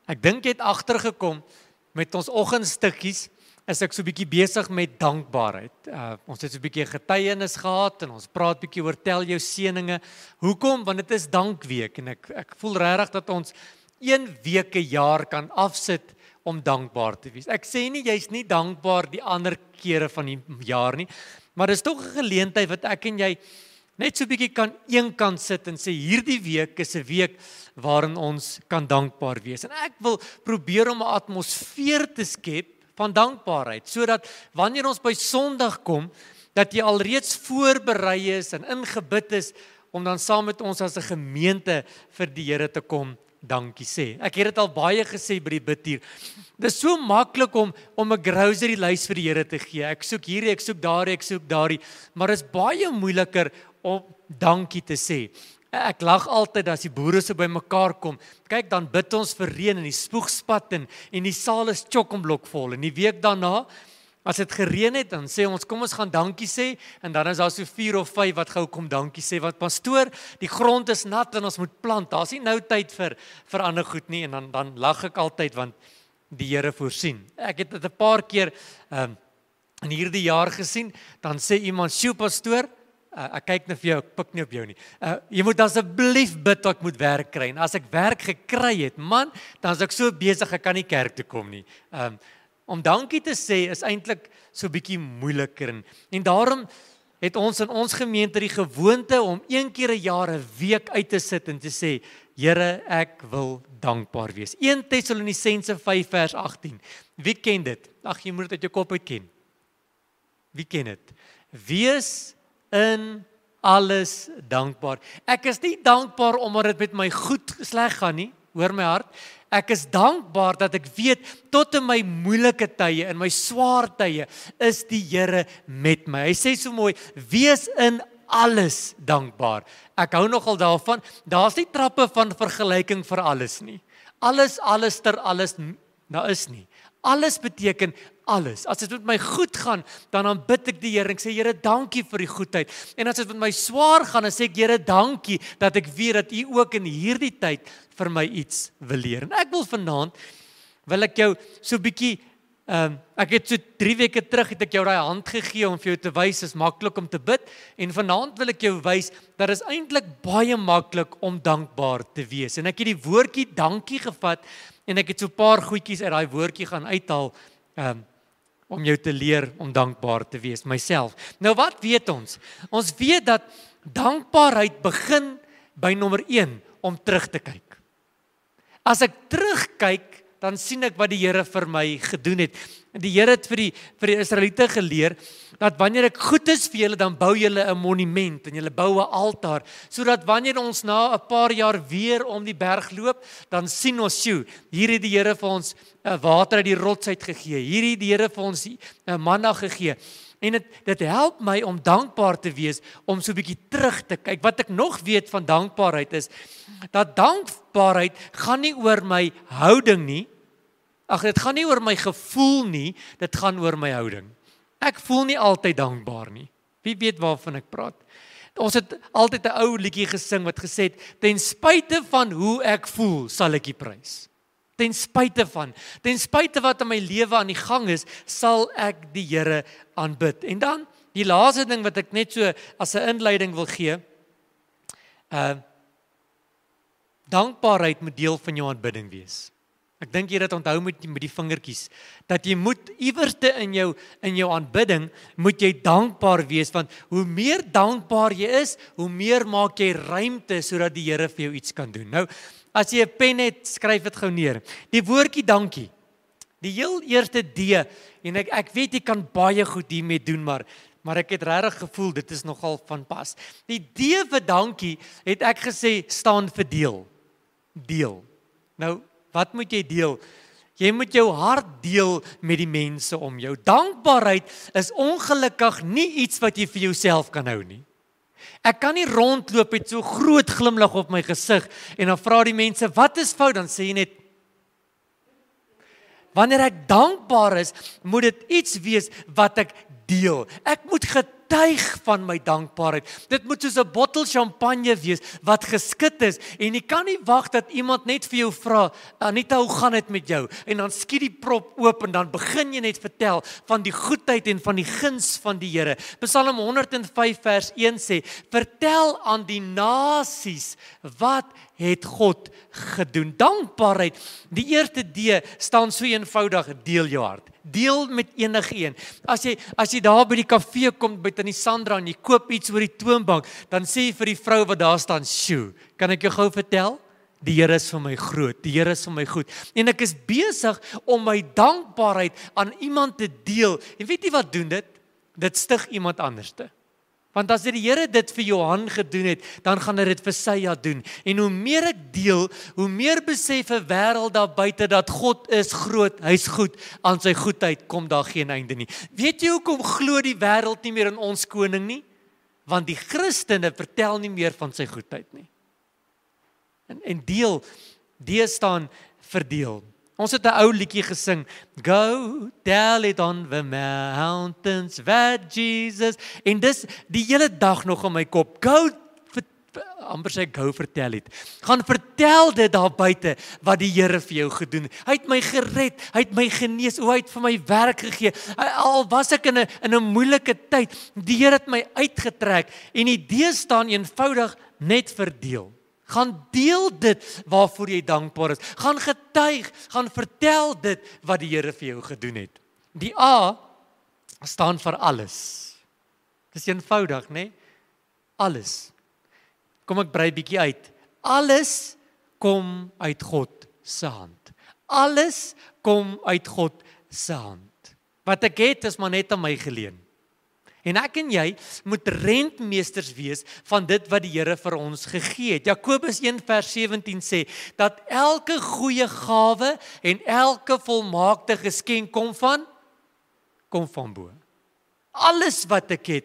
Ek dink jy het agtergekom met ons oggendstukkies is ek so 'n bietjie besig met dankbaarheid. Ons het so 'n bietjie getuienis gehad en ons praat bietjie oor tel jou seëninge. Hoekom? Want dit is dankweek en ek voel regtig dat ons 1 week 'n jaar kan afsit om dankbaar te wees. Ek sê nie jy's nie dankbaar die ander kere van die jaar nie, maar dis tog 'n geleentheid wat ek en jy net so 'n bietjie kan eenkant sit en sê hierdie week is 'n week waarin ons kan dankbaar wees. En ek wil probeer om 'n atmosfeer te skep van dankbaarheid, sodat wanneer ons by Sondag kom, dat jy alreeds voorberei is en ingebid is om dan saam met ons as 'n gemeente vir die Here te kom dankie sê. Ek het dit al baie gesê by die bidtuur. Dit is so maklik om 'n grocery lys vir die Here te gee. Ek soek hierdie, ek soek daardie, maar dit is baie moeiliker om dankie te sê. Ek lag altyd as die boere so by mekaar kom. Kyk, dan bid ons vir reën en die spoeg spat en die saal is chock-en-blok vol. En die week daarna, as dit gereën het, dan sê ons, kom ons gaan dankie sê, en dan is daar so 4 of 5 wat gou kom dankie sê, want pastoor, die grond is nat en ons moet plant. Daar's nie nou tyd vir ander goed nie, en dan lag ek altyd, want die Here voorsien. Ek het dit 'n paar keer in hierdie jaar gesien, dan sê iemand, "Sjoe pastoor, ek kyk net vir jou, ek pik nie op jou nie. Jy moet asseblief bid dat ek moet werk kry. En as ek werk gekry het, man, dan is ek so besig ek kan nie kerk toe kom nie." Om dankie te sê is eintlik so bietjie moeiliker en daarom het ons in ons gemeente die gewoonte om 1 keer 'n jaar 'n week uit te sit en te sê, Here, ek wil dankbaar wees. 1 Tessalonisense 5 vers 18. Wie ken dit? Ag, jy moet dit uit jou kop uit ken. Wie ken dit? Wees in alles dankbaar. Ek is nie dankbaar omdat dit met my goed sleg gaan nie, hoor my hart. Ek is dankbaar dat ek weet tot in my moeilike tye, in my swaar tye, is die Here met my. Hy sê so mooi, wees in alles dankbaar. Ek hou nogal daarvan, daar's nie trappe van vergelyking vir alles nie. Alles ter alles, daar is nie. Alles beteken alles. As dit met my goed gaan, dan aanbid ek die Here en ek sê, Here, dankie vir die goedheid. En as dit met my swaar gaan, dan sê ek, Here, dankie dat ek weet dat U ook in hierdie tyd vir my iets wil leer. En ek wil vanaand, wil ek jou so bietjie, ek het so 3 weke terug, het ek jou daai hand gegee om vir jou te wys, is maklik om te bid, en vanaand wil ek jou wys, dat is eintlik baie maklik om dankbaar te wees. En ek het die woordjie dankie gevat, en ek het so 'n paar goedjies uit daai woordjie gaan uithaal, om jou te leer om dankbaar te wees, myself. Nou wat weet ons? Ons weet dat dankbaarheid begin by nommer 1, om terug te kyk. As ek terugkyk, dan sien ek wat die Here vir my gedoen het. Die Here het vir die Israeliete geleer, dat wanneer ek goed is vir julle, dan bou julle 'n monument, en julle bou 'n altaar, sodat wanneer ons na 'n paar jaar weer om die berg loop, dan sien ons, sjoe, hier het die Here vir ons water uit die rots uit gegee, hier het die Here vir ons manna gegee, en dit help my om dankbaar te wees, om so 'n bietjie terug te kyk. Wat ek nog weet van dankbaarheid is, dat dankbaarheid gaan nie oor my houding nie, dit gaan nie oor my gevoel nie, dit gaan oor my houding. Ek voel nie altyd dankbaar nie. Wie weet waarvan ek praat? Ons het altyd 'n ou liedjie gesing wat gesê het, ten spyte van hoe ek voel, sal ek U prys. Ten spyte wat in my lewe aan die gang is, sal ek die Here aanbid. En dan, die laaste ding wat ek net so as 'n inleiding wil gee, dankbaarheid moet deel van jou aanbidding wees. Ek dink jy dit onthou met die vingertjies, dat jy moet iewerste in jou aanbidding, moet jy dankbaar wees, want hoe meer dankbaar jy is, hoe meer maak jy ruimte, sodat die Here vir jou iets kan doen. Nou, as jy 'n pen het, skryf dit gou neer. Die woordjie dankie, die heel eerste D, en ek weet jy kan baie goed hiermee doen, maar ek het regtig gevoel, dit is nogal van pas. Die D vir dankie, het ek gesê, staan vir deel. Deel. Nou, wat moet jy deel? Jy moet jou hart deel met die mense om jou. Dankbaarheid is ongelukkig nie iets wat jy vir jouself kan hou nie. Ek kan nie rondloop met so groot glimlag op my gesig, en dan vra die mense, wat is fout? Dan sê jy net, wanneer ek dankbaar is, moet dit iets wees wat ek deel. Ek moet getuig van my dankbaarheid. Dit moet soos 'n bottel champagne wees wat geskit is en jy kan nie wag dat iemand net vir jou vra, Anita, hoe gaan dit met jou? En dan skiet die prop oop en dan begin jy net vertel van die goedheid en van die guns van die Here. Psalm 105 vers 1 sê, vertel aan die nasies wat het God gedoen. Dankbaarheid, die eerste D staan so eenvoudig, deel jou hart. Deel met enige een. As jy daar by die kafee kom by Tannie Sandra en jy koop iets oor die toonbank, dan sê jy vir die vrou wat daar staan, "Sjoe, kan ek jou gou vertel? Die Here is vir my groot, die Here is vir my goed." En ek is besig om my dankbaarheid aan iemand te deel. En weet jy wat doen dit? Dit stig iemand anderste. Want as die Here dit vir Johan gedoen het, dan gaan hy dit vir Sya doen. En hoe meer ek deel, hoe meer besef 'n wêreld daar buite dat God is groot, hy's goed, aan sy goedheid kom daar geen einde nie. Weet jy hoekom glo die wêreld nie meer in ons koning nie? Want die Christene vertel nie meer van sy goedheid nie. En deel, D staan vir deel. Ons het 'n ou liedjie gesing, Go tell it on the mountains that Jesus, en dis die hele dag nog in my kop, amper sê go vertel dit, gaan vertel dit daar buite, wat die Here vir jou gedoen het. Hy het my gered, hy het my genees, hy het vir my werk gegee, al was ek in 'n moeilike tyd, die Here het my uitgetrek, en die D staan eenvoudig net vir deel. Gaan deel dit waarvoor jy dankbaar is. Gaan getuig, gaan vertel dit wat die Here vir jou gedoen het. Die A staan vir alles. Dis eenvoudig, né? Alles. Kom ek brei bietjie uit. Alles kom uit God se hand. Alles kom uit God se hand. Wat ek het is maar net aan my geleen. En ek en jy moet rentmeesters wees van dit wat die Here vir ons gegee het. Jakobus 1 vers 17 sê, dat elke goeie gawe en elke volmaakte geskenk kom van bo. Alles wat ek het,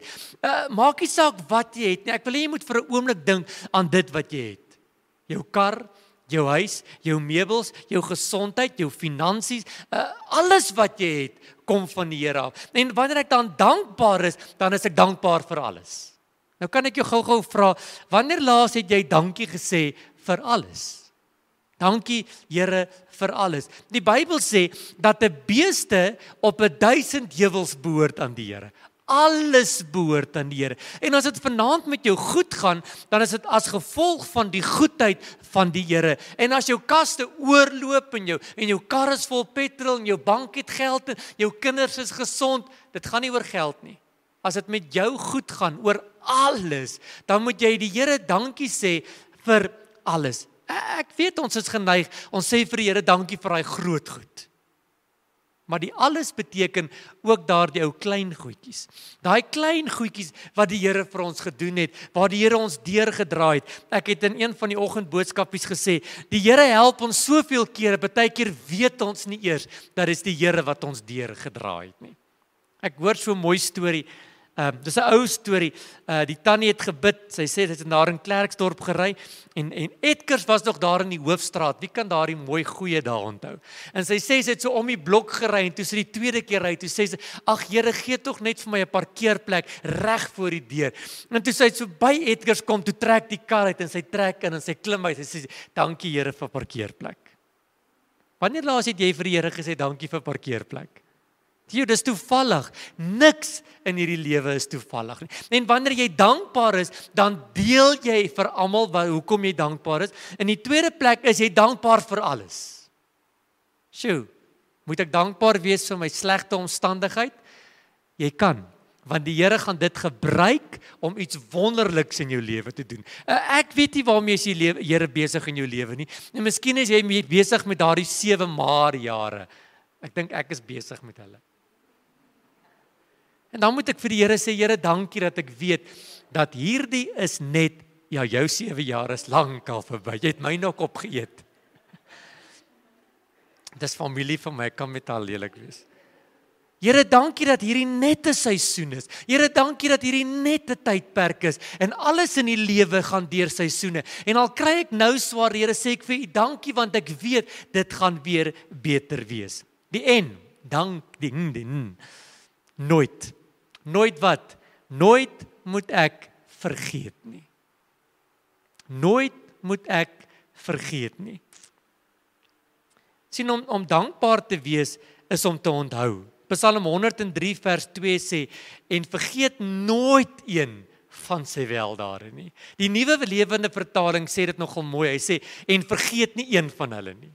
maak nie saak wat jy het nie, ek wil hê jy moet vir 'n oomblik dink aan dit wat jy het. Jou kar, jou huis, jou meubels, jou gesondheid, jou finansies, alles wat jy het, kom van die Here af. En wanneer ek dan dankbaar is, dan is ek dankbaar vir alles. Nou kan ek jou gou-gou vra, wanneer laas het jy dankie gesê vir alles? Dankie Here vir alles. Die Bybel sê dat 'n beeste op 1000 heuwels behoort aan die Here. Alles behoort aan die Here. En as dit vanaand met jou goed gaan, dan is dit as gevolg van die goedheid van die Here. En as jou kaste oorloop en jou kar is vol petrol en jou bank het geld en jou kinders is gesond, dit gaan nie oor geld nie. As dit met jou goed gaan oor alles, dan moet jy die Here dankie sê vir alles. Ek weet ons is geneig, ons sê vir die Here dankie vir daai groot goed. Maar die alles beteken ook daar die ou klein goedjies. Daai klein goedjies wat die Here vir ons gedoen het, waar die Here ons deurgedra het. Ek het in een van die oggendboodskapies gesê, die Here help ons soveel kere, baie keer weet ons nie eers dat dit die Here wat ons deurgedra het nie. Ek hoor so 'n mooi storie. Dis 'n ou storie. Die tannie het gebid. Sy sê dit het daar in Klerksdorp gery en Edgars was nog daar in die Hoofstraat. Wie kan daardie mooi goeie dae onthou? En sy sê sy het so om die blok gery en toe sy die tweede keer ry, toe sê sy, "Ag Here, gee tog net vir my 'n parkeerplek reg voor die deur." En toe sy so by Edgars kom, toe trek die kar uit en sy trek in en sy klim uit en sy sê, "Dankie Here vir parkeerplek." Wanneer laas het jy vir die Here gesê dankie vir parkeerplek? Dis toevallig. Niks in hierdie lewe is toevallig nie. En wanneer jy dankbaar is, dan deel jy vir almal hoekom jy dankbaar is. In die tweede plek is jy dankbaar vir alles. Sjoe, moet ek dankbaar wees vir my slegte omstandigheid? Jy kan, want die Here gaan dit gebruik om iets wonderliks in jou lewe te doen. Ek weet nie waarmee is die Here besig in jou lewe nie. En miskien is jy besig met daardie 7 maar jare. Ek dink ek is besig met hulle. En dan moet ek vir die Here sê, Here, dankie dat ek weet, dat hierdie is net, jou 7 jaar is lankal verby, jy het my nog opgeëet. Dis familie vir my, ek kan met haar lelik wees. Here, dankie dat hierdie net 'n seisoen is. Here, dankie dat hierdie net 'n tydperk is. En alles in die lewe gaan deur seisoene. En al kry ek nou swaar, Here, sê ek vir U dankie, want ek weet, dit gaan weer beter wees. Die N, nooit wat? Nooit moet ek vergeet nie. Nooit moet ek vergeet nie. Sien, om dankbaar te wees is om te onthou. Psalm 103 vers 2 sê, en vergeet nooit een van sy weldade nie. Die Nuwe Lewende Vertaling sê dit nogal mooi. Hy sê, en vergeet nie een van hulle nie.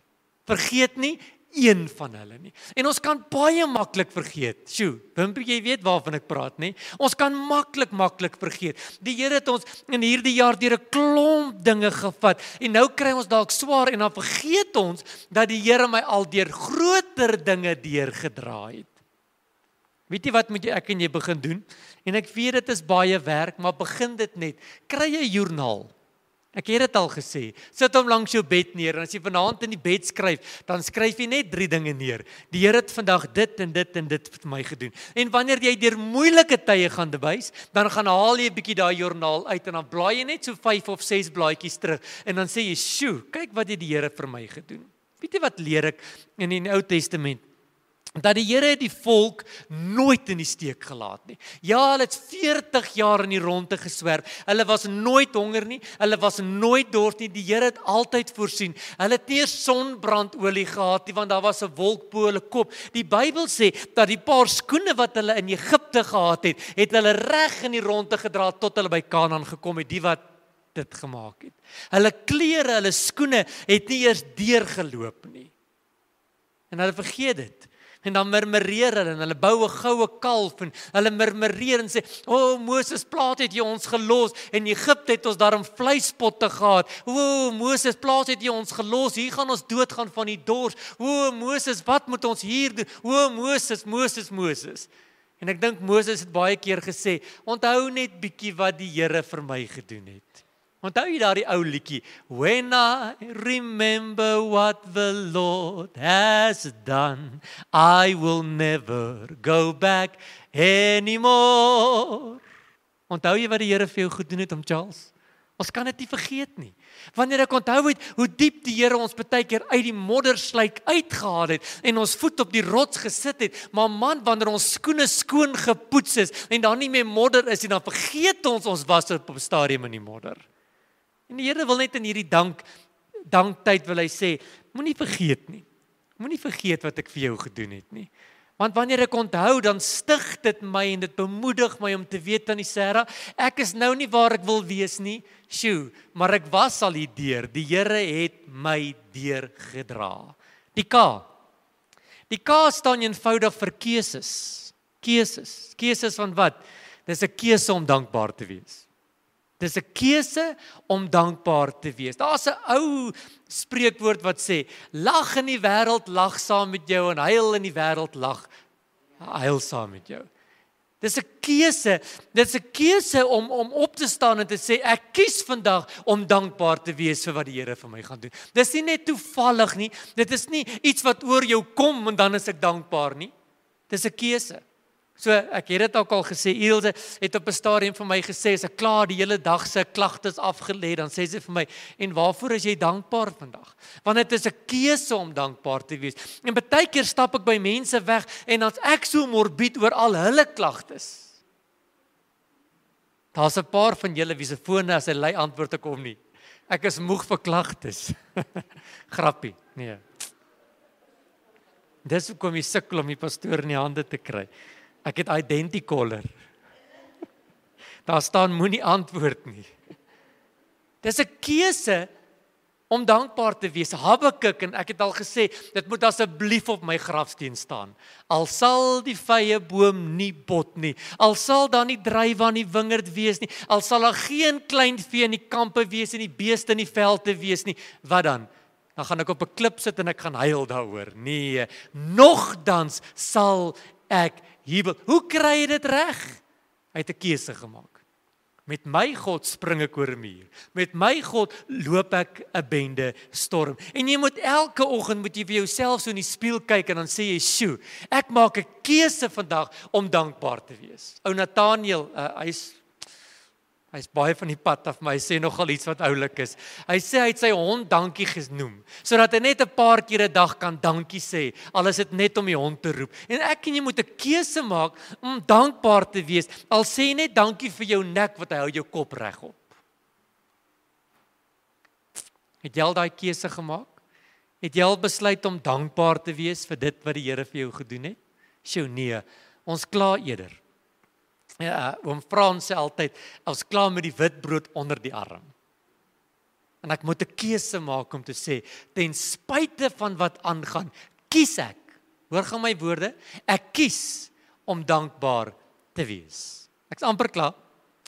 Vergeet nie een van hulle nie. En ons kan baie maklik vergeet. Sjoe, Wimpie, jy weet waarvan ek praat, nie? Ons kan maklik vergeet. Die Here het ons in hierdie jaar deur 'n klomp dinge gevat en nou kry ons dalk swaar en dan vergeet ons dat die Here my al deur groter dinge deurgedra het. Weet jy wat moet ek en jy begin doen? En ek weet dit is baie werk, maar begin dit net. Kry 'n joernaal. Ek het dit al gesê. Sit hom langs jou bed neer en as jy vanaand in die bed skryf, dan skryf jy net 3 dinge neer. Die Here het vandag dit en dit en dit vir my gedoen. En wanneer jy deur moeilike tye gaan wys, dan gaan haal jy 'n bietjie daai joernaal uit en dan blaai jy net so 5 of 6 blaadjies terug en dan sê jy, "Sjoe, kyk wat het die Here vir my gedoen." Weet jy wat leer ek in die Ou Testament? Dat die Here het die volk nooit in die steek gelaat nie. Ja, hulle het 40 jaar in die ronde geswerf. Hulle was nooit honger nie. Hulle was nooit dors nie. Die Here het altyd voorsien. Hulle het nie eens sonbrandolie gehad nie, want daar was 'n wolk bo hulle kop. Die Bybel sê dat die paar skoene wat hulle in Egipte gehad het hulle reg in die ronde gedra tot hulle by Kanaan gekom het, die wat dit gemaak het. Hulle klere, hulle skoene het nie eers deurgeloop nie. En hulle vergeet dit. En dan murmureer hulle en hulle bou 'n goue kalf en hulle murmureer en sê, "O Moses, plaas het jy ons gelos en Egipte het ons daarom vleispotte gehad. O Moses, plaas het jy ons gelos. Hier gaan ons doodgaan van die dors. O Moses, wat moet ons hier doen? O Moses." En ek dink Moses het baie keer gesê, "Onthou net bietjie wat die Here vir my gedoen het." Onthou jy daardie ou liedjie? When I remember what the Lord has done, I will never go back anymore. Onthou jy wat die Here vir jou gedoen het, Charles? Ons kan dit nie vergeet nie. Wanneer ek onthou het hoe diep die Here ons baie keer uit die moddersluik uitgehaal het en ons voet op die rots gesit het, maar man, wanneer ons skoene skoon gepoets is en dan nie meer modder is en dan vergeet ons was op 'n stadium in die modder. En die Here wil net in hierdie danktyd wil hy sê, moenie vergeet nie. Moenie vergeet wat ek vir jou gedoen het nie. Want wanneer ek onthou, dan stig dit my en dit bemoedig my om te weet aan die Sarah, ek is nou nie waar ek wil wees nie, maar ek was al hier deur. Die Here het my deurgedra. Die K staan eenvoudig vir keuses. Keuses van wat? Dis 'n keuse om dankbaar te wees. Dis 'n keuse om dankbaar te wees. Daar's 'n ou spreekwoord wat sê, lag in die wêreld, lag saam met jou en huil in die wêreld, huil saam met jou. Dis 'n keuse. Dis 'n keuse om op te staan en te sê ek kies vandag om dankbaar te wees vir wat die Here vir my gaan doen. Dis nie net toevallig nie. Dit is nie iets wat oor jou kom en dan is ek dankbaar nie. Dis 'n keuse. So ek het dit ook al gesê, Ilse het op 'n stadium vir my gesê, as ek klaar die hele dag se klagtes afgelê, dan sê sy vir my, en waarvoor is jy dankbaar vandag? Want dit is 'n keuse om dankbaar te wees. En baie keer stap ek by mense weg, en dan's ek so morbied oor al hulle klagtes. Daar's 'n paar van julle wie se fone as hy lei antwoord ek hom nie. Ek is moeg vir klagtes. Grappie, nee. Dis hoekom jy sukkel om die pastoor in die hande te kry. Ek het identicaller. Daar staan moenie antwoord nie. Dis 'n keuse om dankbaar te wees. Habakuk, en ek het al gesê, dit moet asseblief op my grafsteen staan. Al sal die vye boom nie bot nie, al sal daar nie druiwe aan die wingerd wees nie, al sal daar geen klein vee in die kampe wees en die beeste in die velde wees nie, wat dan? Dan gaan ek op 'n klip sit en ek gaan huil daaroor. Nee, nogtans sal ek jubel. Hoe kry jy dit reg? Hy het 'n keuse gemaak. Met my God spring ek oor 'n muur. Met my God loop ek 'n bende storm. En jy moet elke oggend vir jouself so in die spieël kyk en dan sê jy, "Sjoe, ek maak 'n keuse vandag om dankbaar te wees." Ou Nathaniel, Hy's baie van die pad af, maar hy sê nogal iets wat oulik is. Hy sê hy het sy hond dankie genoem, sodat hy net 'n paar keer 'n dag kan dankie sê, al is dit net om die hond te roep. En ek en jy moet 'n keuse maak om dankbaar te wees. Al sê jy net dankie vir jou nek wat hy hou jou kop regop. Het jy al daai keuse gemaak? Het jy al besluit om dankbaar te wees vir dit wat die Here vir jou gedoen het? Sjoe, nee, ons kla eerder. Ja, oom Frans sê altyd, ons kla met die wit brood onder die arm. En ek moet 'n keuse maak om te sê, ten spyte van wat aangaan, kies ek, hoor gaan my woorde, ek kies om dankbaar te wees. Ek's amper klaar.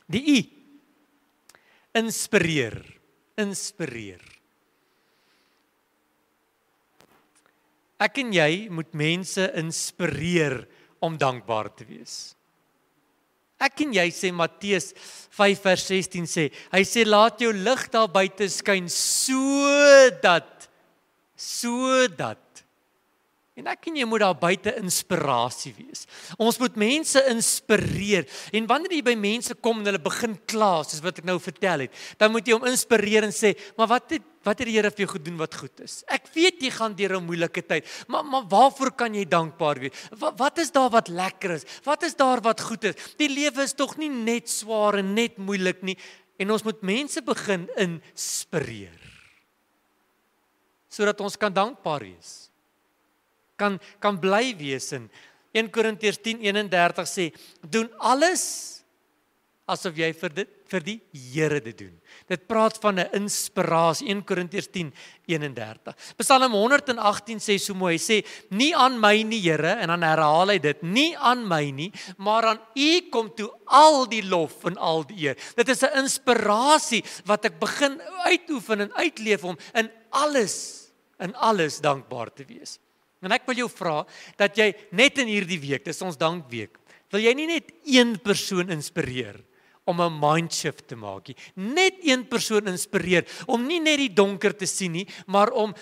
Die I, inspireer. Ek en jy moet mense inspireer om dankbaar te wees. Ek en jy sê Matteus 5 vers 16 sê, hy sê laat jou lig daar buite skyn sodat en ek en jy moet daar buite inspirasie wees. Ons moet mense inspireer. En wanneer jy by mense kom en hulle begin kla, soos wat ek nou vertel het, dan moet jy hom inspireer en sê, maar wat het die Here vir jou gedoen wat goed is? Ek weet jy gaan deur 'n moeilike tyd, maar waarvoor kan jy dankbaar wees? Wat is daar wat lekker is? Wat is daar wat goed is? Die lewe is tog nie net swaar en net moeilik nie. En ons moet mense begin inspireer, sodat ons kan dankbaar wees. Kan bly wees. In 1 Korintiërs 10:31 sê, doen alles asof jy vir die Here dit doen. Dit praat van 'n inspirasie. 1 Korintiërs 10:31. Psalm 118 sê so mooi, hy sê, nie aan my nie Here, en dan herhaal hy dit, nie aan my nie, maar aan U kom toe al die lof en al die eer. Dit is 'n inspirasie wat ek begin uitoefen en uitleef om in alles dankbaar te wees. En ek wil jou vra, dat jy net in hierdie week, dis ons dankweek, wil jy nie net een persoon inspireer om 'n mindshift te maak nie. Net een persoon inspireer om nie net die donker te sien nie, maar om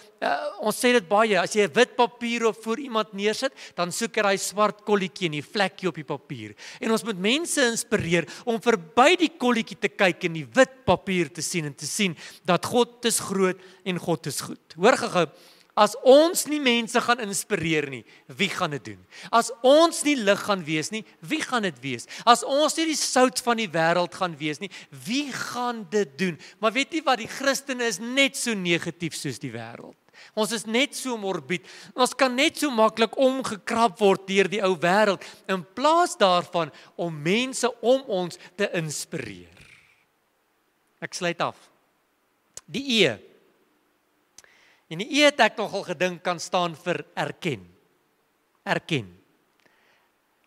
ons sê dit baie, as jy 'n wit papier op voor iemand neersit, dan soek jy daai swart kolletjie en die vlekkie op die papier. En ons moet mense inspireer om verby die kolletjie te kyk en die wit papier te sien en te sien dat God is groot en God is goed. Hoor gou-gou, as ons nie mense gaan inspireer nie, wie gaan dit doen? As ons nie lig gaan wees nie, wie gaan dit wees? As ons nie die sout van die wêreld gaan wees nie, wie gaan dit doen? Maar weet jy wat, die Christene is net so negatief soos die wêreld. Ons is net so morbied. Ons kan net so maklik omgekrap word deur die ou wêreld, in plaas daarvan om mense om ons te inspireer. Ek sluit af. Die E. En die E het ek nogal gedink kan staan vir erken. Erken.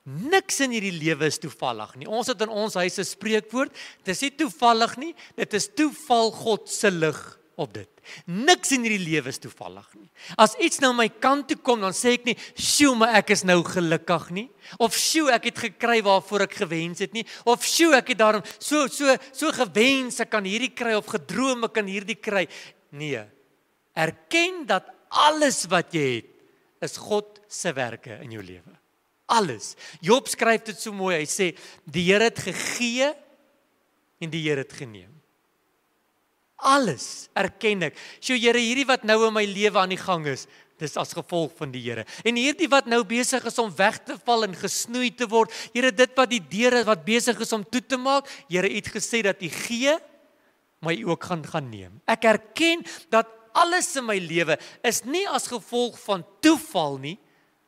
Niks in hierdie lewe is toevallig nie. Ons het in ons huis 'n spreekwoord, dit is nie toevallig nie, dit is toeval God se lig op dit. Niks in hierdie lewe is toevallig nie. As iets nou my kant toe kom, dan sê ek nie, "Sjoe, maar ek is nou gelukkig nie." Of "Sjoe, ek het gekry waarvoor ek gewens het nie." Of "Sjoe, ek het daarom so gewens ek kan hierdie kry of gedroom ek kan hierdie kry." Nee. Erken dat alles wat jy het, is God se werke in jou lewe. Alles. Job skryf dit so mooi, hy sê, die Here het gegee en die Here het geneem. Alles erken ek. Sjoe Here, hierdie wat nou in my lewe aan die gang is, dis as gevolg van die Here. En hierdie wat nou besig is om weg te val en gesnoei te word, Here, dit wat die deure wat besig is om toe te maak, Here, U het gesê dat U gee, maar U ook gaan neem. Ek erken dat alles in my lewe is nie as gevolg van toeval nie,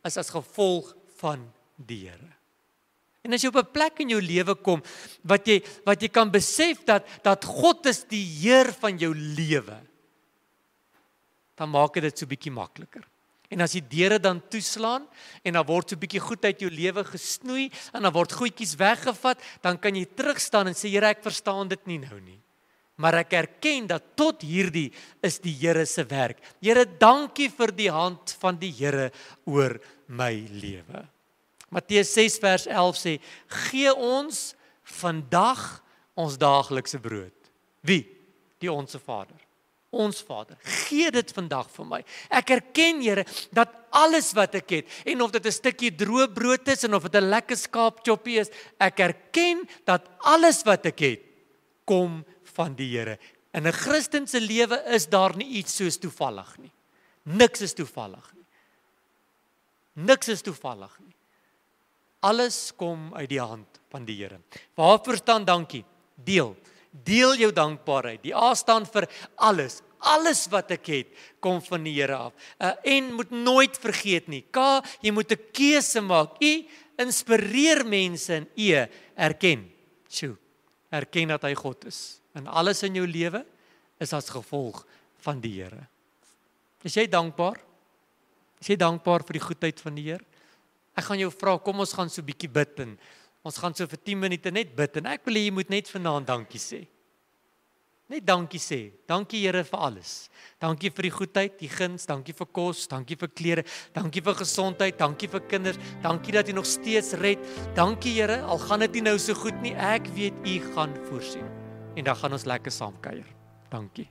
is as gevolg van die Here. En as jy op 'n plek in jou lewe kom, wat jy kan besef dat God is die Heer van jou lewe, dan maak dit so bietjie makliker. En as die deure dan toeslaan, en dan word so bietjie goed uit jou lewe gesnoei, en dan word goedjies weggevat, dan kan jy terugstaan en sê, Here, ek verstaan dit nie nou nie. Maar ek erken dat tot hierdie is die Here se werk. Here, dankie vir die hand van die Here oor my lewe. Matteus 6 vers 11 sê, gee ons vandag ons daaglikse brood. Wie? Die onsse Vader. Ons Vader. Gee dit vandag vir my. Ek erken, Here, dat alles wat ek het, en of dit 'n stukkie droë brood is, en of dit 'n lekker skaapchoppie is, ek erken dat alles wat ek het, kom van die Here. In 'n Christen se lewe is daar nie iets soos toevallig nie. Niks is toevallig nie. Niks is toevallig nie. Alles kom uit die hand van die Here. Waarvoor staan dankie? Deel. Deel jou dankbaarheid. Die A staan vir alles. Alles wat ek het, kom van die Here af. En moet nooit vergeet nie. K, jy moet 'n keuse maak. I, inspireer mense en E, erken. Erken dat hy God is. En alles in jou lewe is as gevolg van die Here. Is jy dankbaar? Is jy dankbaar vir die goedheid van die Here? Ek gaan jou vra, kom ons gaan so 'n bietjie bid en ons gaan so vir 10 minute net bid en ek wil hê jy moet net vanaand dankie sê. Net dankie sê. Dankie Here vir alles. Dankie vir die goedheid, die guns, dankie vir kos, dankie vir klere, dankie vir gesondheid, dankie vir kinders, dankie dat U nog steeds red. Dankie Here, al gaan dit nie nou so goed nie, ek weet U gaan voorsien. En dan gaan ons lekker saam kuier. Dankie.